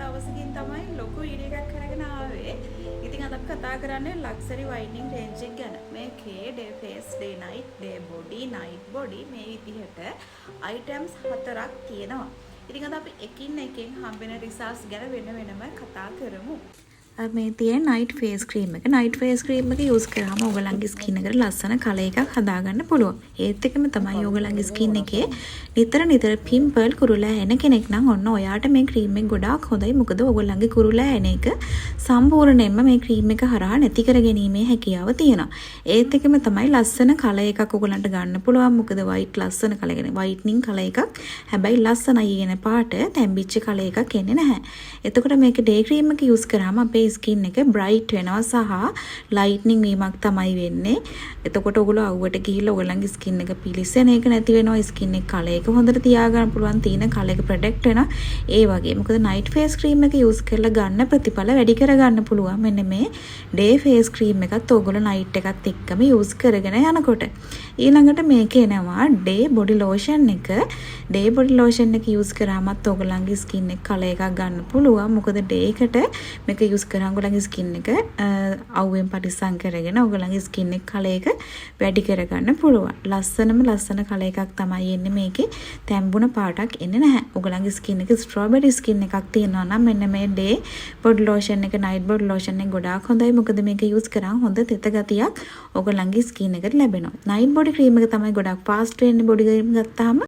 දවසකින් තමයි ලොකු වීඩියෝ එකක් කරගෙන ආවේ. ඉතින් අද කතා කරන්නේ ලක්සරි වයිටනින් රේන්ජ් එක ගැන. මේකේ day face, day night, day body, night body මේ විදිහට අයිටම්ස් 4ක් තියෙනවා. ඉතින් අද අපි එකින් එකෙන් හම්බෙන රිසල්ට්ස් ගැන වෙන වෙනම කතා කරමු. මේ තියෙන නයිට් ෆේස් ක්‍රීම් එක. නයිට් ෆේස් ක්‍රීම් එක යූස් කරාම ඔයගලන්ගේ ස්කින් එකට ලස්සන කලර් එකක් හදාගන්න පුළුවන්. ඒත් එකම තමයි ඔයගලන්ගේ ස්කින් එකේ නිතර පිම්පල් කුරුලා එන කෙනෙක් නම් ඔන්න ඔයාට මේ ක්‍රීම් එක ගොඩාක් හොඳයි. මොකද ඔයගලන්ගේ කුරුලා එන එක සම්පූර්ණයෙන්ම මේ ක්‍රීම් එක හරහා නැති කර ගැනීමේ හැකියාව තියෙනවා. ඒත් එකම තමයි ලස්සන කලර් එකක් ඔයගලන්ට ගන්න පුළුවන්. මොකද වයිට් ලස්සන කලර් එක වයිට්නින් කලර් එකක්. හැබැයි ලස්සනයි කියන පාට තැම්බිච්ච කලර් එකක් එන්නේ නැහැ. එතකොට මේක ඩේ ක්‍රීම් එක යූස් කරාම අපේ ස්කින් එක බ්‍රයිට් වෙනවා සහ ලයිට්නින් වීමක් තමයි වෙන්නේ. එතකොට ඔයගොල්ලෝ අවුවට ගිහිල්ලා ඔයගලන්ගේ ස්කින් එක පිලිසෙන එක නැති වෙනවා. ස්කින් එක කලර් එක හොඳට තියාගන්න පුළුවන්. තියෙන කලර් එක ප්‍රොටෙක්ට් වෙනවා. ඒ වගේ. මොකද නයිට් ෆේස් ක්‍රීම් එක යූස් කරලා ගන්න ප්‍රතිඵල වැඩි කරගන්න පුළුවන්. මෙන්න මේ ඩේ ෆේස් ක්‍රීම් එකත් ඔයගොල්ලෝ නයිට් එකත් එක්කම යූස් කරගෙන යනකොට. ඊළඟට මේක එනවා ඩේ බොඩි ලෝෂන් එක. ඩේ බොඩි ලෝෂන් එක යූස් කරාමත් ඔයගලන්ගේ ස්කින් එක කලර් එකක් ගන්න පුළුවන්. මොකද ඩේ එකට මේක යූස් කරාම ඔයගලන්ගේ ස්කින් එක අවුවෙන් පරිස්සම් කරගෙන ඔයගලන්ගේ ස්කින් එක කලර් එක වැඩි කරගන්න පුළුවන්. ලස්සන කලර් එකක් තමයි එන්නේ මේකේ. තැඹුණ පාටක් එන්නේ නැහැ. ඔයගලන්ගේ ස්කින් එක ස්ට්‍රොබෙරි ස්කින් එකක් තියෙනවා නම් මෙන්න මේ ඩේ බොඩි ලෝෂන් එක නයිට් බොඩි ලෝෂන් එක ගොඩාක් හොඳයි. මොකද මේක යූස් කරාම හොඳ තෙත ගතියක් ඔයගලන්ගේ ස්කින් එකට ලැබෙනවා. නයිට් බොඩි ක්‍රීම් එක තමයි ගොඩාක් ෆාස්ට් වෙන්නේ බොඩි ක්‍රීම් ගත්තාම.